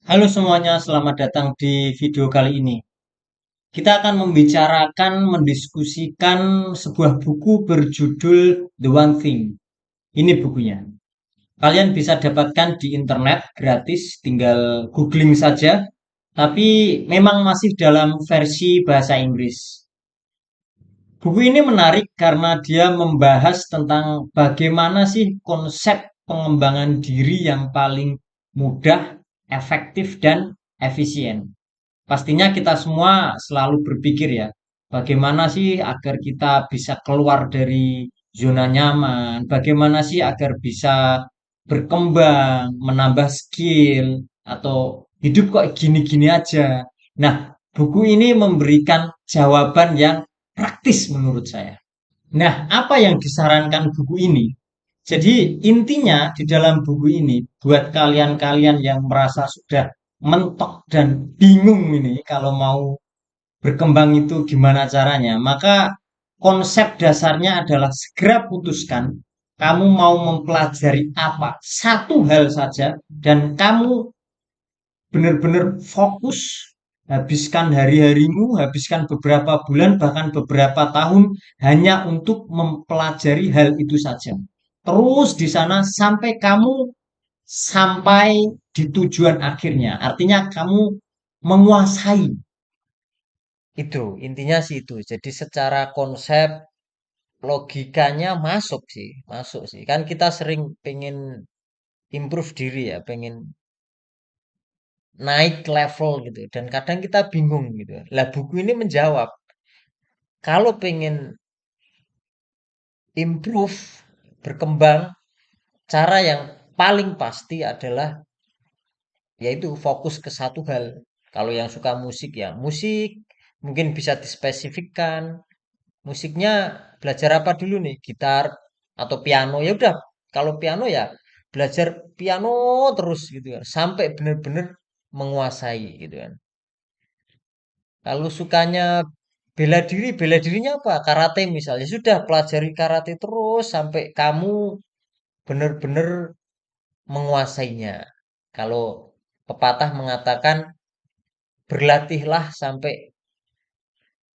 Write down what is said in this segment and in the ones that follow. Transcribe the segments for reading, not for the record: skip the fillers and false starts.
Halo semuanya, selamat datang di video kali ini. Kita akan membicarakan, mendiskusikan sebuah buku berjudul The One Thing. Ini bukunya. Kalian bisa dapatkan di internet gratis, tinggal googling saja. Tapi memang masih dalam versi bahasa Inggris. Buku ini menarik karena dia membahas tentang bagaimana sih konsep pengembangan diri yang paling mudah, efektif, dan efisien. Pastinya kita semua selalu berpikir ya, bagaimana sih agar kita bisa keluar dari zona nyaman, bagaimana sih agar bisa berkembang, menambah skill, atau hidup kok gini-gini aja. Nah, buku ini memberikan jawaban yang praktis menurut saya. Nah, apa yang disarankan buku ini? Jadi intinya di dalam buku ini buat kalian-kalian yang merasa sudah mentok dan bingung ini kalau mau berkembang itu gimana caranya, maka konsep dasarnya adalah segera putuskan kamu mau mempelajari apa, satu hal saja, dan kamu benar-benar fokus, habiskan hari-harimu, habiskan beberapa bulan, bahkan beberapa tahun hanya untuk mempelajari hal itu saja. Terus di sana sampai kamu sampai di tujuan akhirnya. Artinya kamu menguasai. Itu, intinya sih itu. Jadi secara konsep logikanya masuk sih, masuk sih. Kan kita sering pengen improve diri ya, pengen naik level gitu. Dan kadang kita bingung gitu. Lah buku ini menjawab, kalau pengen improve, berkembang, cara yang paling pasti adalah yaitu fokus ke satu hal. Kalau yang suka musik ya musik, mungkin bisa dispesifikkan. Musiknya belajar apa dulu nih? Gitar atau piano? Ya udah, kalau piano ya belajar piano terus gitu kan, sampai benar-benar menguasai gitu kan. Kalau sukanya bela dirinya apa? Karate misalnya. Sudah pelajari karate terus sampai kamu benar-benar menguasainya. Kalau pepatah mengatakan berlatihlah sampai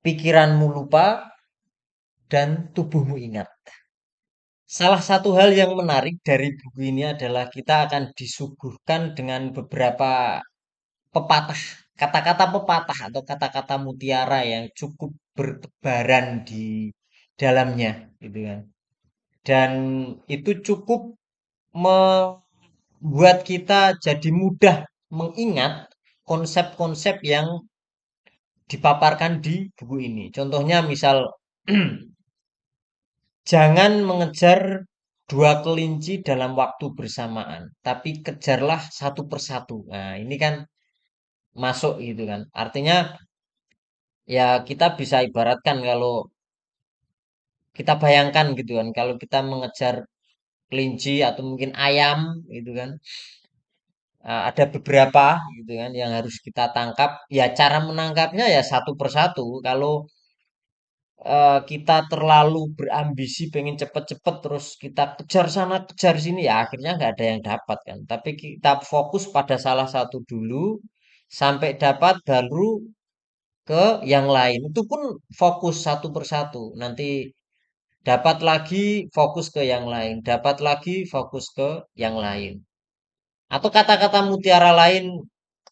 pikiranmu lupa dan tubuhmu ingat. Salah satu hal yang menarik dari buku ini adalah kita akan disuguhkan dengan beberapa pepatah, kata-kata pepatah atau kata-kata mutiara yang cukup bertebaran di dalamnya, gitu kan. Dan itu cukup membuat kita jadi mudah mengingat konsep-konsep yang dipaparkan di buku ini. Contohnya misal jangan mengejar dua kelinci dalam waktu bersamaan, tapi kejarlah satu persatu. Nah, ini kan masuk gitu kan. Artinya ya kita bisa ibaratkan kalau kita bayangkan gitu kan, kalau kita mengejar kelinci atau mungkin ayam gitu kan, ada beberapa gitu kan yang harus kita tangkap. Ya cara menangkapnya ya satu persatu. Kalau kita terlalu berambisi pengen cepet-cepet terus kita kejar sana kejar sini ya akhirnya nggak ada yang dapat kan, tapi kita fokus pada salah satu dulu sampai dapat baru ke yang lain, itu pun fokus satu persatu, nanti dapat lagi fokus ke yang lain, dapat lagi fokus ke yang lain, atau kata-kata mutiara lain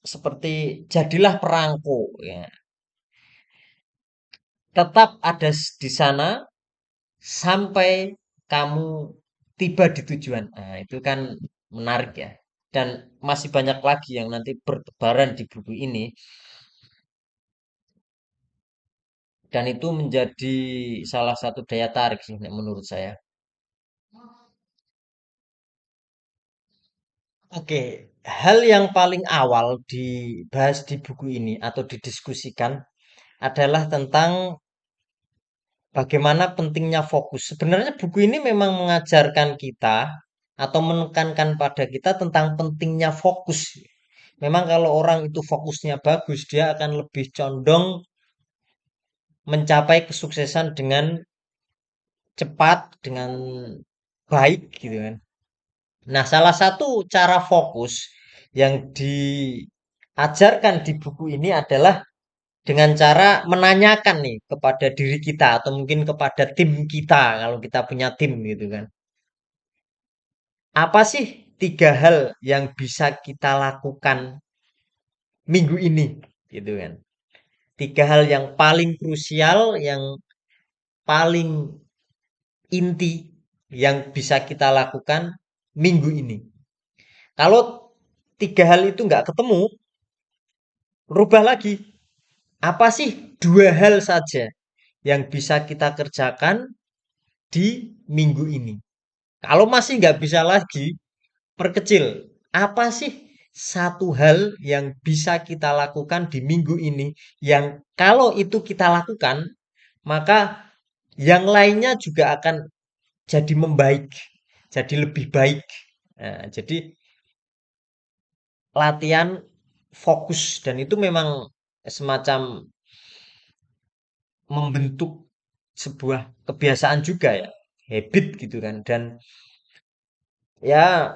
seperti jadilah perangko ya, tetap ada di sana sampai kamu tiba di tujuan. Nah, itu kan menarik ya. Dan masih banyak lagi yang nanti bertebaran di buku ini. Dan itu menjadi salah satu daya tarik sih menurut saya. Oke, hal yang paling awal dibahas di buku ini atau didiskusikan adalah tentang bagaimana pentingnya fokus. Sebenarnya buku ini memang mengajarkan kita atau menekankan pada kita tentang pentingnya fokus. Memang kalau orang itu fokusnya bagus, dia akan lebih condong mencapai kesuksesan dengan cepat, dengan baik gitu kan. Nah, salah satu cara fokus yang di ajarkan di buku ini adalah dengan cara menanyakan nih kepada diri kita atau mungkin kepada tim kita kalau kita punya tim gitu kan. Apa sih tiga hal yang bisa kita lakukan minggu ini gitu kan. Tiga hal yang paling krusial, yang paling inti yang bisa kita lakukan minggu ini. Kalau tiga hal itu nggak ketemu, rubah lagi. Apa sih dua hal saja yang bisa kita kerjakan di minggu ini? Kalau masih nggak bisa lagi, perkecil. Apa sih satu hal yang bisa kita lakukan di minggu ini yang kalau itu kita lakukan, maka yang lainnya juga akan jadi membaik, jadi lebih baik. Nah, jadi latihan fokus dan itu memang semacam membentuk sebuah kebiasaan juga ya, habit gitu kan. Dan ya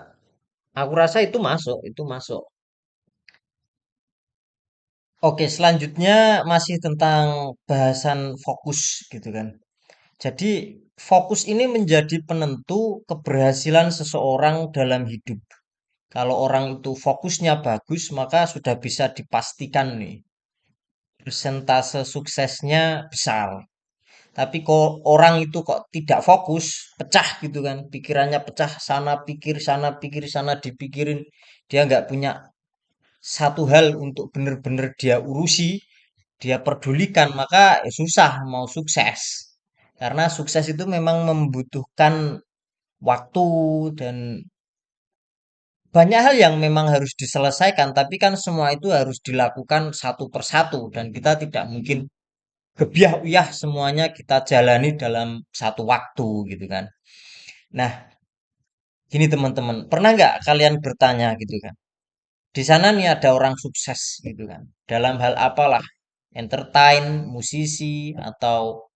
aku rasa itu masuk. Oke, selanjutnya masih tentang bahasan fokus gitu kan. Jadi fokus ini menjadi penentu keberhasilan seseorang dalam hidup. Kalau orang itu fokusnya bagus, maka sudah bisa dipastikan nih persentase suksesnya besar. Tapi kok orang itu kok tidak fokus, pecah gitu kan, pikirannya pecah, sana pikir, sana dipikirin, dia nggak punya satu hal untuk benar-benar dia urusi, dia pedulikan, maka ya susah mau sukses. Karena sukses itu memang membutuhkan waktu dan banyak hal yang memang harus diselesaikan, tapi kan semua itu harus dilakukan satu persatu dan kita tidak mungkin gebiah uyah semuanya kita jalani dalam satu waktu gitu kan. Nah, gini teman-teman, pernah nggak kalian bertanya gitu kan? Di sana nih ada orang sukses gitu kan. Dalam hal apalah, entertain, musisi atau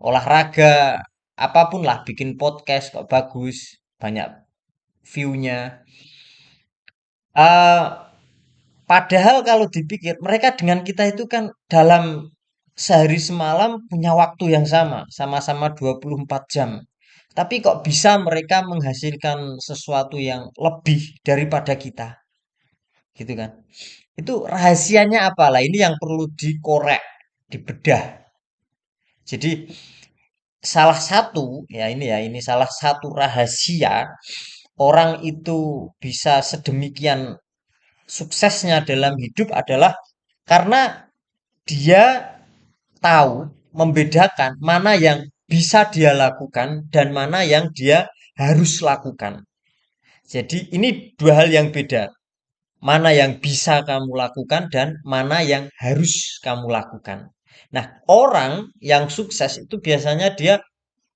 olahraga, apapun lah, bikin podcast kok bagus, banyak view-nya. Eh, Padahal kalau dipikir, mereka dengan kita itu kan dalam sehari semalam punya waktu yang sama, sama-sama 24 jam. Tapi kok bisa mereka menghasilkan sesuatu yang lebih daripada kita, gitu kan? Itu rahasianya apalah? Ini yang perlu dikorek, dibedah. Jadi salah satu, ya ini salah satu rahasia orang itu bisa sedemikian suksesnya dalam hidup adalah karena dia tahu membedakan mana yang bisa dia lakukan dan mana yang dia harus lakukan. Jadi ini dua hal yang beda. Mana yang bisa kamu lakukan dan mana yang harus kamu lakukan. Nah, orang yang sukses itu biasanya dia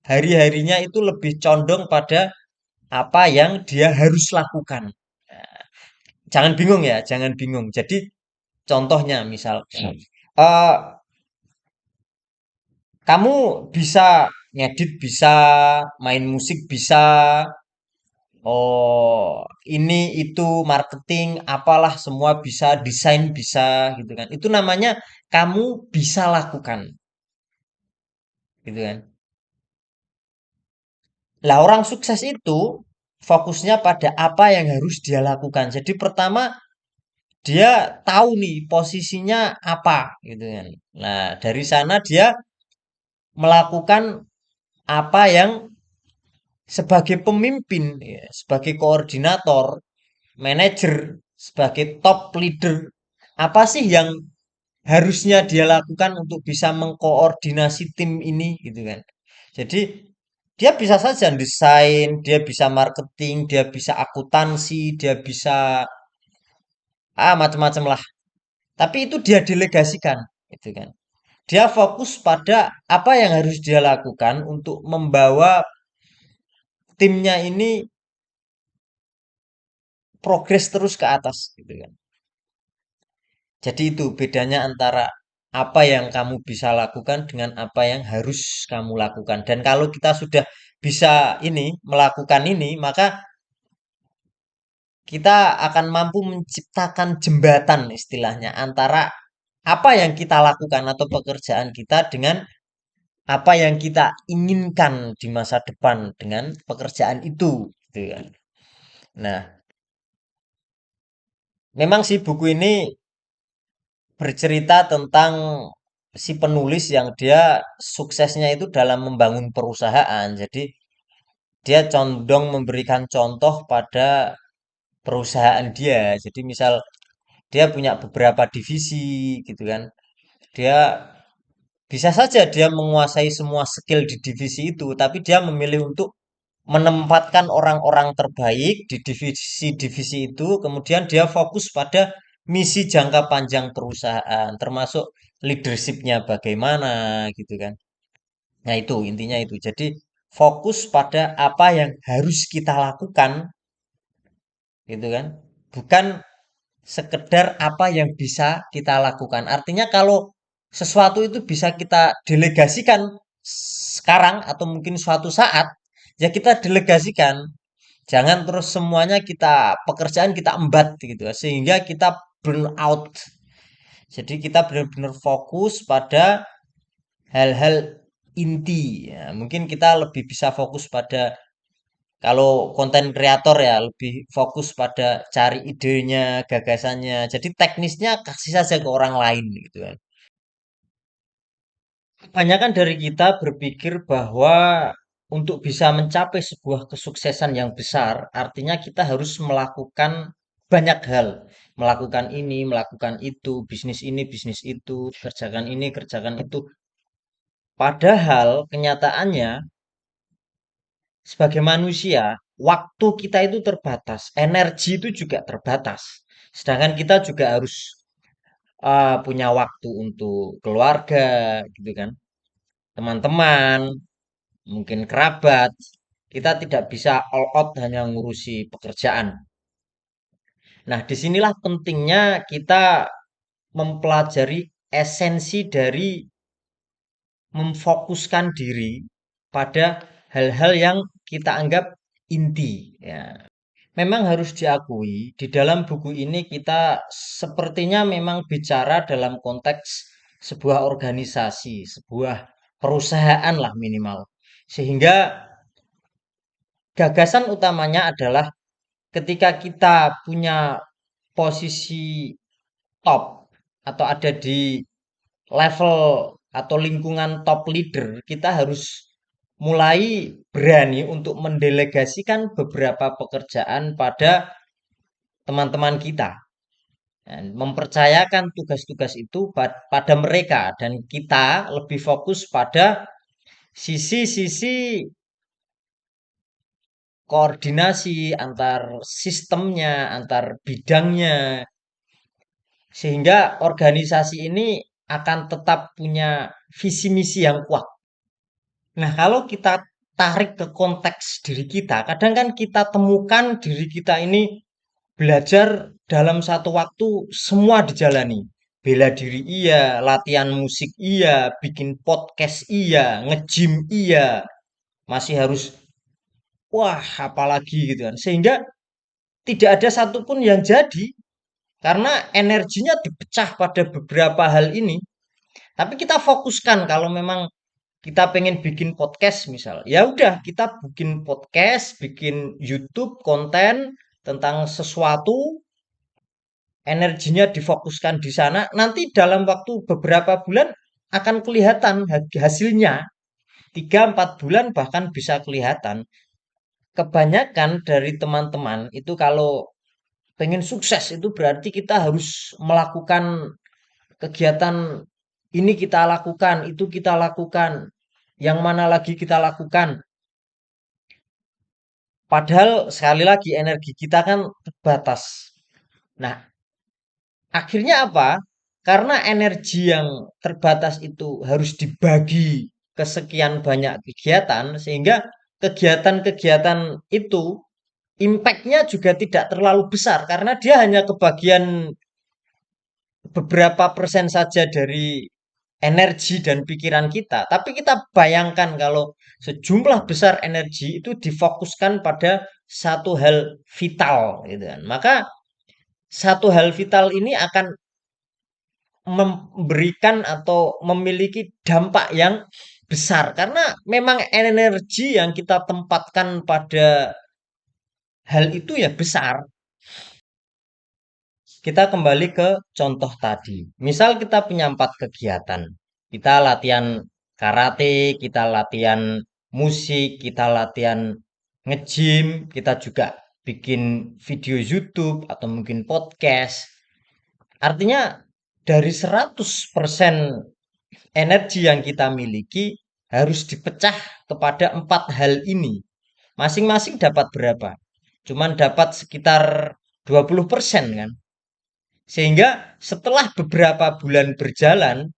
hari-harinya itu lebih condong pada apa yang dia harus lakukan. Jangan bingung ya, jangan bingung. Jadi contohnya misal, eh, kamu bisa ngedit, bisa main musik, bisa oh ini itu marketing, apalah semua bisa, desain bisa gitu kan. Itu namanya kamu bisa lakukan, gitu kan. Lah orang sukses itu fokusnya pada apa yang harus dia lakukan. Jadi pertama dia tahu nih posisinya apa gitu kan. Nah, dari sana dia melakukan apa yang sebagai pemimpin, ya, sebagai koordinator, manajer, sebagai top leader, apa sih yang harusnya dia lakukan untuk bisa mengkoordinasi tim ini gitu kan. Jadi dia bisa saja desain, dia bisa marketing, dia bisa akuntansi, dia bisa macam-macam lah. Tapi itu dia delegasikan gitu kan. Dia fokus pada apa yang harus dia lakukan untuk membawa timnya ini progres terus ke atas gitu kan. Jadi itu bedanya antara apa yang kamu bisa lakukan dengan apa yang harus kamu lakukan. Dan kalau kita sudah bisa ini melakukan ini, maka kita akan mampu menciptakan jembatan istilahnya antara apa yang kita lakukan atau pekerjaan kita dengan apa yang kita inginkan di masa depan dengan pekerjaan itu, gitu kan. Nah, memang sih buku ini bercerita tentang si penulis yang dia suksesnya itu dalam membangun perusahaan. Jadi dia condong memberikan contoh pada perusahaan dia. Jadi misal dia punya beberapa divisi gitu kan. Dia bisa saja dia menguasai semua skill di divisi itu, tapi dia memilih untuk menempatkan orang-orang terbaik di divisi-divisi itu, kemudian dia fokus pada misi jangka panjang perusahaan, termasuk leadershipnya bagaimana gitu kan. Nah itu intinya itu. Jadi fokus pada apa yang harus kita lakukan gitu kan. Bukan sekedar apa yang bisa kita lakukan. Artinya kalau sesuatu itu bisa kita delegasikan sekarang atau mungkin suatu saat, ya kita delegasikan. Jangan terus semuanya kita pekerjaan kita embat gitu ya, sehingga kita burn out. Jadi kita benar-benar fokus pada hal-hal inti. Ya, mungkin kita lebih bisa fokus pada kalau konten kreator ya lebih fokus pada cari idenya, gagasannya. Jadi teknisnya kasih saja ke orang lain gitu kan. Kebanyakan dari kita berpikir bahwa untuk bisa mencapai sebuah kesuksesan yang besar, artinya kita harus melakukan banyak hal. Melakukan ini, melakukan itu, bisnis ini, bisnis itu, kerjakan ini, kerjakan itu. Padahal kenyataannya sebagai manusia, waktu kita itu terbatas, energi itu juga terbatas. Sedangkan kita juga harus punya waktu untuk keluarga, gitu kan, teman-teman, mungkin kerabat. Kita tidak bisa all out hanya ngurusi pekerjaan. Nah, disinilah pentingnya kita mempelajari esensi dari memfokuskan diri pada hal-hal yang kita anggap inti. Ya. Memang harus diakui, di dalam buku ini kita sepertinya memang bicara dalam konteks sebuah organisasi, sebuah perusahaan lah minimal. Sehingga gagasan utamanya adalah ketika kita punya posisi top atau ada di level atau lingkungan top leader, kita harus mulai berani untuk mendelegasikan beberapa pekerjaan pada teman-teman kita. Dan mempercayakan tugas-tugas itu pada mereka dan kita lebih fokus pada sisi-sisi koordinasi antar sistemnya, antar bidangnya, sehingga organisasi ini akan tetap punya visi misi yang kuat. Nah, kalau kita tarik ke konteks diri kita, kadang kan kita temukan diri kita ini belajar dalam satu waktu semua dijalani. Bela diri iya, latihan musik iya, bikin podcast iya, nge-gym iya, masih harus wah apalagi gitu kan. Sehingga tidak ada satupun yang jadi karena energinya dipecah pada beberapa hal ini. Tapi kita fokuskan kalau memang kita pengen bikin podcast misal, ya udah kita bikin podcast, bikin YouTube konten tentang sesuatu, energinya difokuskan di sana. Nanti dalam waktu beberapa bulan akan kelihatan hasilnya. 3-4 bulan bahkan bisa kelihatan. Kebanyakan dari teman-teman itu kalau pengen sukses itu berarti kita harus melakukan kegiatan ini kita lakukan, itu kita lakukan, yang mana lagi kita lakukan. Padahal sekali lagi energi kita kan terbatas. Nah, akhirnya apa? Karena energi yang terbatas itu harus dibagi ke sekian banyak kegiatan, sehingga kegiatan-kegiatan itu impact-nya juga tidak terlalu besar karena dia hanya kebagian beberapa persen saja dari energi dan pikiran kita. Tapi kita bayangkan kalau sejumlah besar energi itu difokuskan pada satu hal vital gitu kan. Maka satu hal vital ini akan memberikan atau memiliki dampak yang besar karena memang energi yang kita tempatkan pada hal itu ya besar. Kita kembali ke contoh tadi. Misal kita punya 4 kegiatan. Kita latihan karate, kita latihan musik, kita latihan nge-gym, kita juga bikin video YouTube atau mungkin podcast. Artinya dari 100% energi yang kita miliki harus dipecah kepada 4 hal ini. Masing-masing dapat berapa? Cuman dapat sekitar 20% kan? Sehingga setelah beberapa bulan berjalan,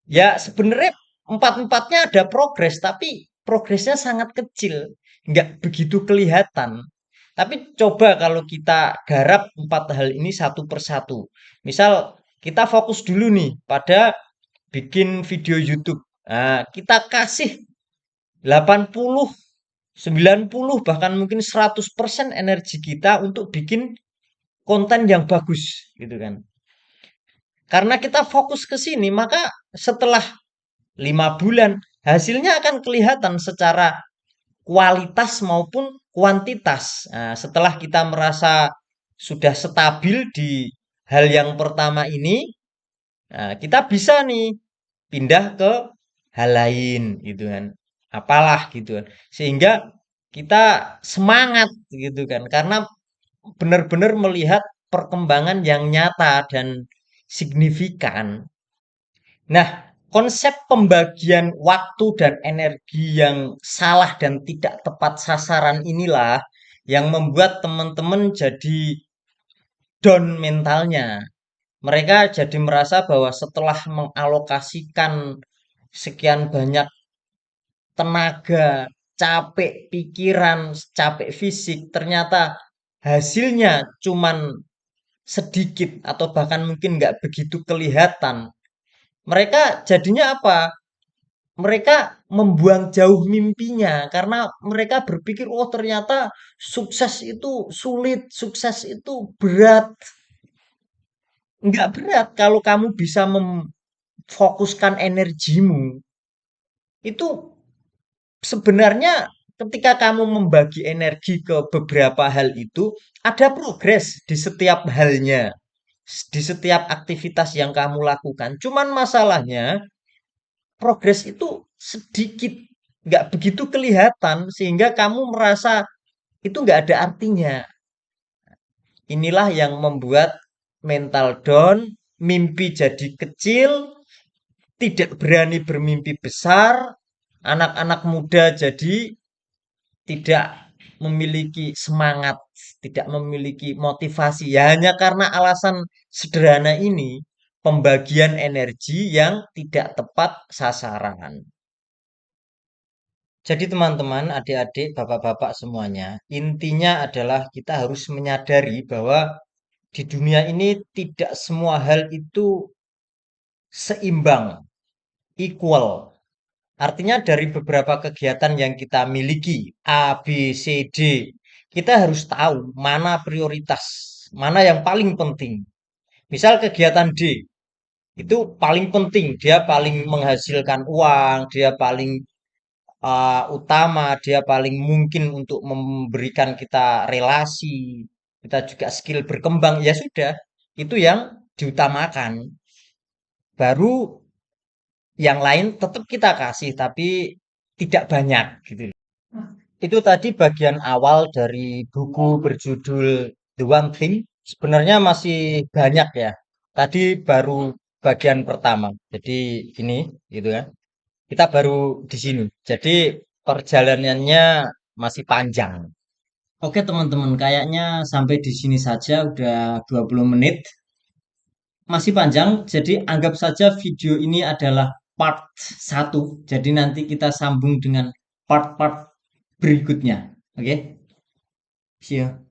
ya sebenarnya empat-empatnya ada progres, tapi progresnya sangat kecil, nggak begitu kelihatan. Tapi coba kalau kita garap 4 hal ini satu persatu. Misal kita fokus dulu nih pada bikin video YouTube. Nah, kita kasih 80, 90 bahkan mungkin 100% energi kita untuk bikin konten yang bagus gitu kan. Karena kita fokus ke sini, maka setelah 5 bulan hasilnya akan kelihatan secara kualitas maupun kuantitas. Nah, setelah kita merasa sudah stabil di hal yang pertama ini, nah, kita bisa nih pindah ke hal lain gitu kan. Apalah gitu kan. Sehingga kita semangat gitu kan. Karena benar-benar melihat perkembangan yang nyata dan signifikan. Nah, konsep pembagian waktu dan energi yang salah dan tidak tepat sasaran inilah yang membuat teman-teman jadi down mentalnya. Mereka jadi merasa bahwa setelah mengalokasikan sekian banyak tenaga, capek pikiran, capek fisik, ternyata hasilnya cuman sedikit atau bahkan mungkin nggak begitu kelihatan. Mereka jadinya apa? Mereka membuang jauh mimpinya karena mereka berpikir, oh ternyata sukses itu sulit, sukses itu berat. Nggak berat kalau kamu bisa memfokuskan energimu. Itu sebenarnya ketika kamu membagi energi ke beberapa hal itu, ada progres di setiap halnya, di setiap aktivitas yang kamu lakukan. Cuman masalahnya progres itu sedikit, nggak begitu kelihatan, sehingga kamu merasa itu nggak ada artinya. Inilah yang membuat mental down, mimpi jadi kecil, tidak berani bermimpi besar, anak-anak muda jadi tidak memiliki semangat, tidak memiliki motivasi. Ya hanya karena alasan sederhana ini, pembagian energi yang tidak tepat sasaran. Jadi teman-teman, adik-adik, bapak-bapak semuanya, intinya adalah kita harus menyadari bahwa di dunia ini tidak semua hal itu seimbang, equal. Artinya dari beberapa kegiatan yang kita miliki, A, B, C, D, kita harus tahu mana prioritas, mana yang paling penting. Misal kegiatan D, itu paling penting, dia paling menghasilkan uang, dia paling utama, dia paling mungkin untuk memberikan kita relasi, kita juga skill berkembang, ya sudah, itu yang diutamakan. Baru yang lain tetap kita kasih, tapi tidak banyak gitu. Itu tadi bagian awal dari buku berjudul The One Thing. Sebenarnya masih banyak ya. Tadi baru bagian pertama. Jadi ini gitu kan. Kita baru di sini. Jadi perjalanannya masih panjang. Oke teman-teman, kayaknya sampai di sini saja udah 20 menit. Masih panjang, jadi anggap saja video ini adalah part 1. Jadi nanti kita sambung dengan part-part berikutnya. Oke? See you.